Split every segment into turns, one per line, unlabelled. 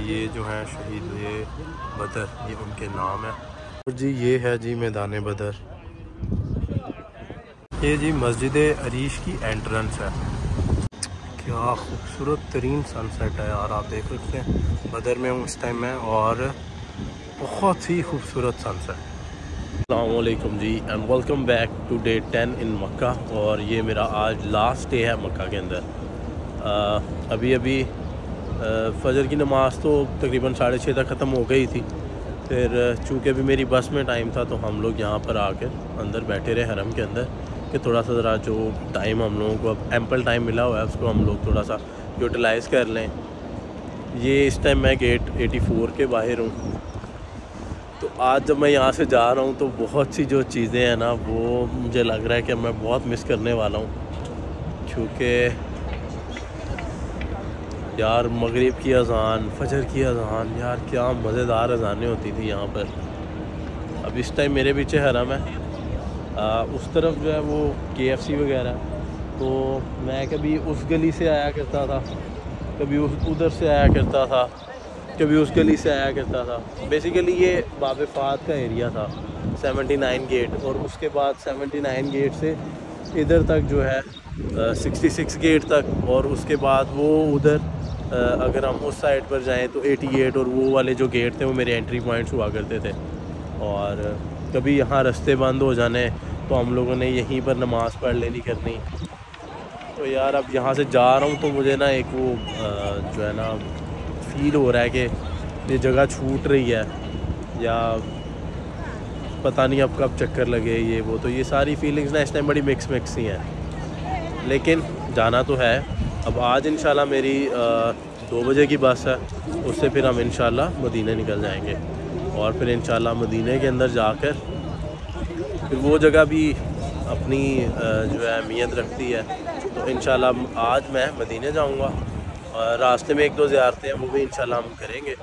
ये जो है शहीद ये बदर, ये उनके नाम है। और जी ये है जी मैदान बदर। ये जी मस्जिद अरीश की एंट्रेंस है। क्या खूबसूरत तरीन सनसेट है यार, आप देख सकते हैं। बदर में हूँ इस टाइम में और बहुत ही खूबसूरत सनसेट। अस्सलाम वालेकुम जी and welcome back to day 10 in Makkah. और ये मेरा आज लास्ट डे है मक्का के अंदर। अभी फजर की नमाज़ तो तकरीबन 6:30 तक ख़त्म हो गई थी। फिर चूँकि भी मेरी बस में टाइम था तो हम लोग यहाँ पर आकर अंदर बैठे रहे हरम के अंदर कि थोड़ा सा ज़रा जो टाइम हम लोगों को अब एम्पल टाइम मिला हुआ है उसको हम लोग थोड़ा सा यूटिलाइज़ कर लें। ये इस टाइम मैं गेट 84 के बाहर हूँ। तो आज जब मैं यहाँ से जा रहा हूँ तो बहुत सी जो चीज़ें हैं ना वो मुझे लग रहा है कि मैं बहुत मिस करने वाला हूँ। क्योंकि यार मगरिब की अज़ान, फजर की अज़ान, यार क्या मज़ेदार अज़ानें होती थी यहाँ पर। अब इस टाइम मेरे पीछे हरम है, उस तरफ जो है वो KFC वगैरह। तो मैं कभी उस गली से आया करता था, कभी उधर से आया करता था, कभी उस गली से आया करता था। बेसिकली ये बाब फात का एरिया था, 79 गेट। और उसके बाद 79 गेट से इधर तक जो है 66 गेट तक। और उसके बाद वो उधर अगर हम उस साइड पर जाएं तो 88 और वो वाले जो गेट थे वो मेरे एंट्री पॉइंट्स हुआ करते थे। और कभी यहाँ रास्ते बंद हो जाने तो हम लोगों ने यहीं पर नमाज़ पढ़ लेनी करनी। तो यार अब यहाँ से जा रहा हूँ तो मुझे ना एक वो जो है ना फील हो रहा है कि ये जगह छूट रही है या पता नहीं अब कब चक्कर लगे ये वो। तो ये सारी फीलिंग्स ना इस टाइम बड़ी मिक्स ही हैं, लेकिन जाना तो है। अब आज इंशाल्लाह मेरी 2 बजे की बस है, उससे फिर हम इंशाल्लाह मदीने निकल जाएंगे। और फिर इंशाल्लाह मदीने के अंदर जाकर फिर वो जगह भी अपनी जो है अहमियत रखती है। तो इंशाल्लाह आज मैं मदीने जाऊंगा और रास्ते में 1-2 ज़ियारतें हैं वो भी इंशाल्लाह हम करेंगे।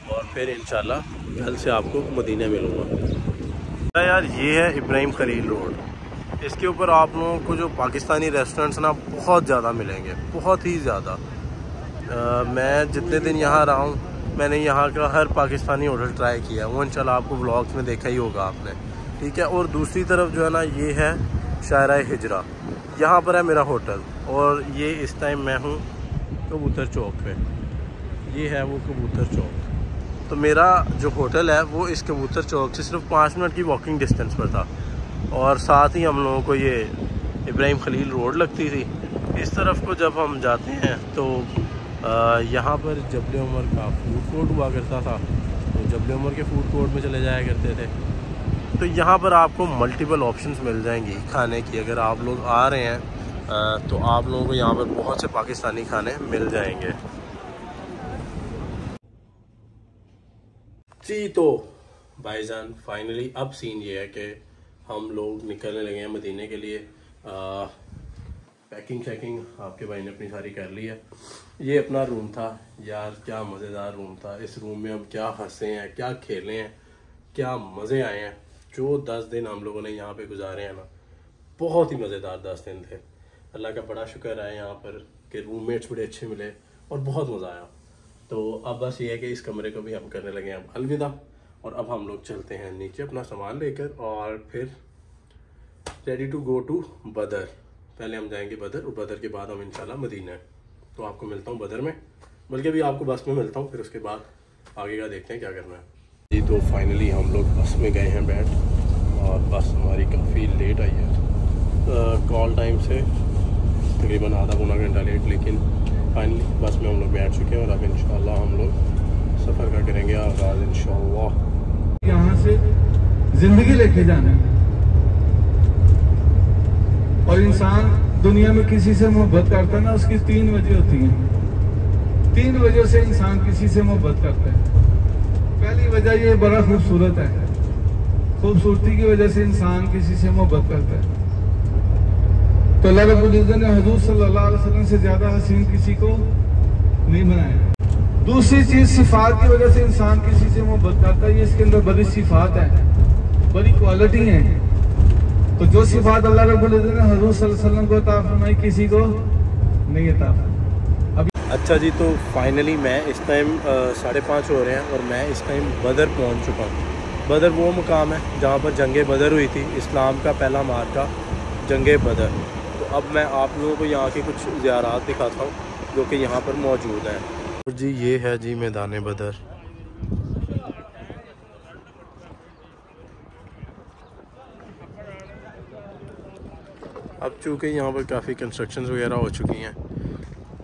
और फिर इंशाल्लाह कल से आपको मदीने मिलूँगा। यार ये है इब्राहिम खलील रोड। इसके ऊपर आप लोगों को जो पाकिस्तानी रेस्टोरेंट्स ना बहुत ज़्यादा मिलेंगे, बहुत ही ज़्यादा। मैं जितने दिन यहाँ रहा हूँ मैंने यहाँ का हर पाकिस्तानी होटल ट्राई किया। वो इंशाल्लाह आपको व्लॉग्स में देखा ही होगा आपने, ठीक है। और दूसरी तरफ जो है ना ये है शायरा हिजरा, यहाँ पर है मेरा होटल। और ये इस टाइम मैं हूँ कबूतर चौक पे, ये है वो कबूतर चौक। तो मेरा जो होटल है वो इस कबूतर चौक से सिर्फ 5 मिनट की वॉकिंग डिस्टेंस पर था। और साथ ही हम लोगों को ये इब्राहिम खलील रोड लगती थी। इस तरफ को जब हम जाते हैं तो यहाँ पर जबल उमर का फूड कोर्ट हुआ करता था, तो जबल उमर के फूड कोर्ट में चले जाया करते थे। तो यहाँ पर आपको मल्टीपल ऑप्शंस मिल जाएंगी खाने की। अगर आप लोग आ रहे हैं तो आप लोगों को यहाँ पर बहुत से पाकिस्तानी खाने मिल जाएंगे जी। तो भाईजान फाइनली अब सीन ये है कि हम लोग निकलने लगे हैं मदीने के लिए। पैकिंग शैकिंग आपके भाई ने अपनी सारी कर ली है। ये अपना रूम था यार, क्या मज़ेदार रूम था। इस रूम में हम क्या हंसे हैं, क्या खेले हैं, क्या मज़े आए हैं। जो 10 दिन हम लोगों ने यहाँ पे गुजारे हैं ना, बहुत ही मज़ेदार 10 दिन थे। अल्लाह का बड़ा शुक्र है यहाँ पर कि रूममेट्स बड़े अच्छे मिले और बहुत मज़ा आया। तो अब बस ये है कि इस कमरे को भी हम करने लगे हैं अब अलविदा। और अब हम लोग चलते हैं नीचे अपना सामान लेकर और फिर रेडी टू गो टू बदर। पहले हम जाएंगे बदर और बदर के बाद हम इंशाल्लाह मदीना। तो आपको मिलता हूँ बदर में, बल्कि अभी आपको बस में मिलता हूँ, फिर उसके बाद आगे का देखते हैं क्या करना है जी। तो फाइनली हम लोग बस में गए हैं बैठ, और बस हमारी काफ़ी लेट आई है कॉल टाइम से तकरीबन आधा-पौना घंटा लेट, लेकिन फाइनली बस में हम लोग बैठ चुके हैं। और अब इंशाल्लाह हम लोग सफ़र का करेंगे आगाज़ इंशाल्लाह।
यहाँ से ज़िंदगी लेके जाना है और इंसान दुनिया में किसी से मोहब्बत करता है ना, उसकी 3 वजह होती हैं। 3 वजह से इंसान किसी से मोहब्बत करता है। पहली वजह ये बड़ा खूबसूरत है, खूबसूरती की वजह से इंसान किसी से मोहब्बत करता है। तो अल्लाह रब्बुल इज़्ज़त ने हुज़ूर सल्लल्लाहु अलैहि वसल्लम से ज्यादा हसीन किसी को नहीं बनाया। दूसरी चीज सिफात की वजह से इंसान किसी से मोहब्बत करता है। ये इसके अंदर बड़ी सिफात है, बड़ी क्वालिटी है। तो जो सिफात अल्लाह रब्बुल इज़्ज़त ने हुज़ूर सल्लल्लाहु अलैहि वसल्लम को अता फरमाई किसी को नहीं अता फरमाई।
अच्छा जी, तो फाइनली मैं इस टाइम 5:30 हो रहे हैं और मैं इस टाइम बदर पहुंच चुका हूँ। बदर वो मुकाम है जहाँ पर जंग बदर हुई थी, इस्लाम का पहला मार्का जंग बदर। तो अब मैं आप लोगों को यहाँ के कुछ ज़ियारात दिखाता हूँ जो कि यहाँ पर मौजूद हैं। तो जी ये है जी मैदान बदर। अब चूँकि यहाँ पर काफ़ी कंस्ट्रक्शंस वगैरह हो चुकी हैं,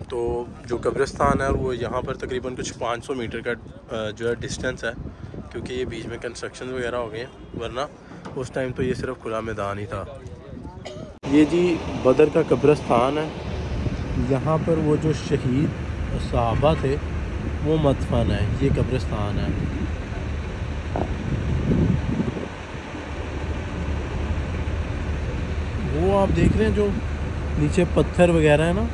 तो जो कब्रिस्तान है वो यहाँ पर तकरीबन कुछ 500 मीटर का जो है डिस्टेंस है, क्योंकि ये बीच में कंस्ट्रक्शन वगैरह हो गए हैं, वरना उस टाइम तो ये सिर्फ खुला मैदान ही था। ये जी बदर का कब्रिस्तान है, यहाँ पर वो जो शहीद सहाबा थे वो मदफन है, ये कब्रिस्तान है। वो आप देख रहे हैं जो नीचे पत्थर वगैरह है ना,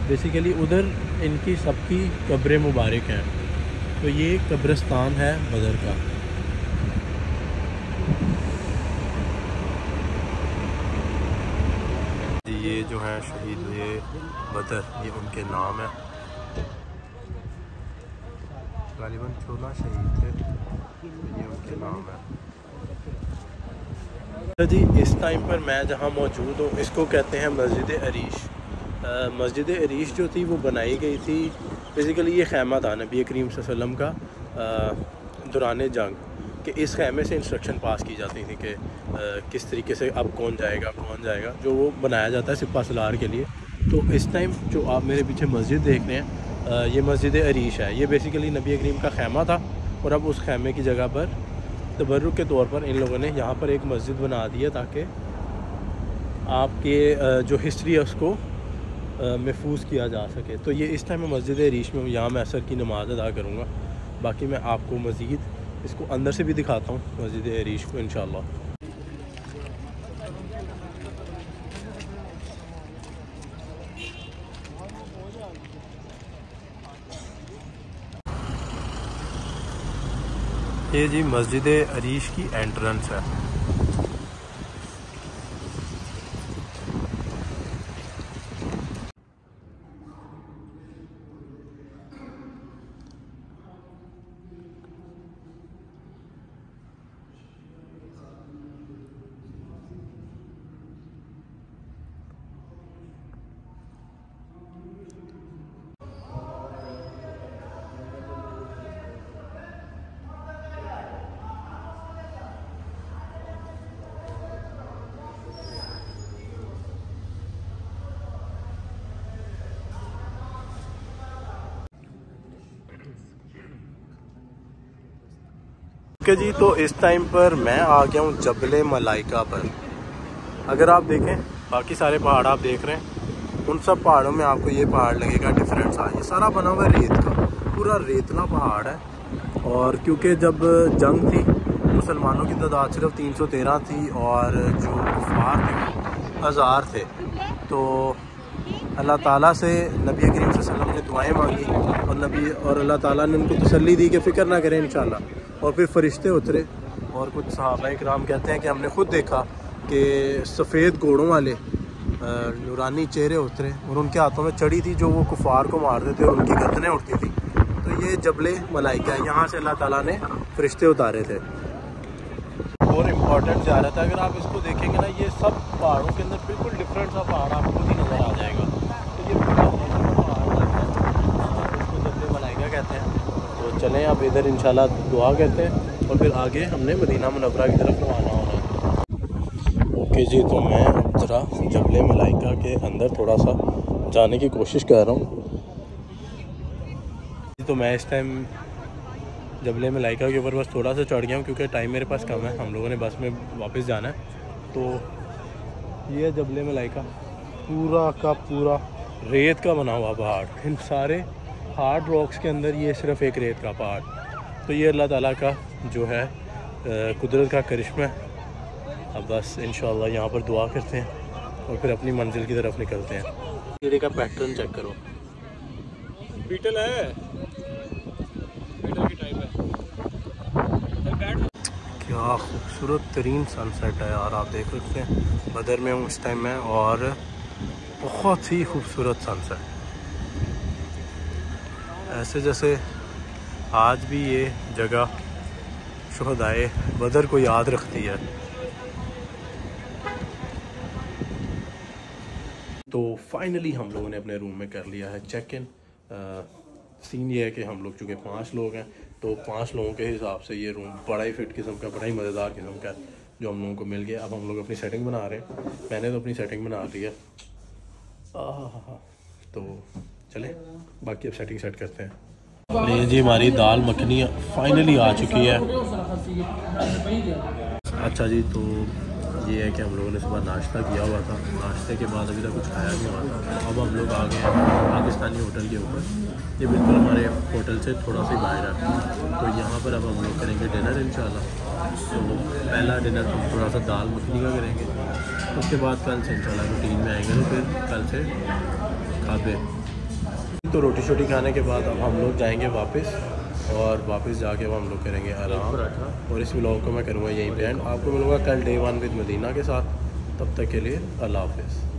बेसिकली उधर इनकी सबकी कब्रें मुबारक हैं। तो ये कब्रिस्तान है बदर का। ये जो है शहीद ये बदर, ये उनके नाम है। गालिबन 16 शहीद थे, ये उनके नाम है। तो जी इस टाइम पर मैं जहाँ मौजूद हूँ इसको कहते हैं मस्जिद अरीश। मस्जिद अरीश जो थी वो बनाई गई थी, बेसिकली ये खैमा था नबी करीम सल्लल्लाहु अलैहि वसल्लम का दौरान जंग, कि इस खैमे से इंस्ट्रक्शन पास की जाती थी कि किस तरीके से अब कौन जाएगा, जो वो बनाया जाता है सिपा सलार के लिए। तो इस टाइम जो आप मेरे पीछे मस्जिद देख रहे हैं, ये मस्जिद अरीश है। ये बेसिकली नबी करीम का खैमा था, और अब उस खैमे की जगह पर तबर्रुक के तौर पर इन लोगों ने यहाँ पर एक मस्जिद बना दी है, ताकि आपके जो हिस्ट्री है उसको महफूज किया जा सके। तो ये इस टाइम मैं मस्जिद अरीश में हूँ, यहाँ मैं असर की नमाज़ अदा करूँगा। बाकी मैं आपको मज़ीद इसको अंदर से भी दिखाता हूँ मस्जिद अरीश को इंशाअल्लाह। ये जी मस्जिद अरीश की एंट्रेंस है। ओके जी, तो इस टाइम पर मैं आ गया हूँ जबल मलाइका पर। अगर आप देखें बाकी सारे पहाड़ आप देख रहे हैं, उन सब पहाड़ों में आपको ये पहाड़ लगेगा डिफरेंट सा। ये सारा बना हुआ है रेत का, पूरा रेतला पहाड़ है। और क्योंकि जब जंग थी मुसलमानों की तादाद सिर्फ 313 थी और जो कुफार थे 1000 थे, तो अल्लाह ताला से नबी करीम सल्लल्लाहु अलैहि वसल्लम ने दुआएं मांगी, और अल्लाह ताला ने उनको तसल्ली दी कि फ़िक्र ना करें इंशाल्लाह। और फिर फरिश्ते उतरे, और कुछ सहाबा इकराम कहते हैं कि हमने खुद देखा कि सफ़ेद घोड़ों वाले नूरानी चेहरे उतरे, और उनके हाथों में चढ़ी थी जो वो कुफार को मारते थे, और उनकी गर्दनें उठती थी। तो ये जबल मलाइका है, यहाँ से अल्लाह ताला ने फरिश्ते उतारे थे। और इम्पॉर्टेंट ज़ियारत है, अगर आप इसको देखेंगे ना, ये सब पहाड़ों के अंदर बिल्कुल डिफरेंट सा पहाड़ आपको खुद ही नज़र आ जाएगा। तो ये बड़ा पहाड़ है, इसको जबल मलाइका कहते हैं। तो चलें अब इधर इंशाल्लाह दुआ करते हैं, और फिर आगे हमने मदीना मुनव्वरा की तरफ रवाना होना है। ओके जी, तो मैं अब ज़रा जबल मलाइका के अंदर थोड़ा सा जाने की कोशिश कर रहा हूँ। तो मैं इस टाइम जबल मलाइका के ऊपर बस थोड़ा सा चढ़ गया हूँ, क्योंकि टाइम मेरे पास कम है, हम लोगों ने बस में वापस जाना है। तो ये है जबल मलाइका, पूरा का पूरा रेत का बना हुआ पहाड़। इन सारे हार्ड रॉक्स के अंदर ये सिर्फ एक रेत का पहाड़। तो ये अल्लाह ताला का जो है कुदरत का करिश्मा है। अब बस इंशाअल्लाह यहाँ पर दुआ करते हैं और फिर अपनी मंजिल की तरफ निकलते हैं। कीड़े का पैटर्न चेक करो,
बीटल है, बीटल की टाइप है।
क्या खूबसूरत तरीन सनसेट है यार, आप देख सकते हैं। बदर में हूँ इस टाइम में, और बहुत ही खूबसूरत सनसेट। ऐसे जैसे आज भी ये जगह शुहदाए बदर को याद रखती है। तो फाइनली हम लोगों ने अपने रूम में कर लिया है चेक इन। सीन ये है कि हम लोग चूँकि 5 लोग हैं तो 5 लोगों के हिसाब से ये रूम बड़ा ही फिट किस्म का, बड़ा ही मज़ेदार किस्म का जो हम लोगों को मिल गया। अब हम लोग अपनी सेटिंग बना रहे हैं। मैंने तो अपनी सेटिंग बना ली है। तो चले बाकी अब सेटिंग सेट करते हैं। ये जी हमारी दाल मखनी फाइनली आ चुकी है। अच्छा जी, तो ये है कि हम लोगों ने सुबह नाश्ता किया हुआ था। नाश्ते के बाद अभी तक कुछ खाया नहीं हुआ था। अब हम लोग आ गए हैं पाकिस्तानी होटल के ऊपर। ये बिल्कुल हमारे होटल से थोड़ा सा बाहर है। तो यहाँ पर अब हम लोग करेंगे डिनर इंशाल्लाह। तो पहला डिनर हम थोड़ा सा दाल मखनी का करेंगे। उसके बाद कल से इंशाल्लाह रूटीन में आएंगे। तो फिर कल से खाते। तो रोटी शोटी खाने के बाद अब हम लोग जाएंगे वापस, और वापस जाके अब हम लोग करेंगे आराम। और इस व्लॉग को मैं करूँगा यहीं पे एंड। आपको मिलूँगा कल डे 1 विद मदीना के साथ। तब तक के लिए अल्लाह हाफ़िज़।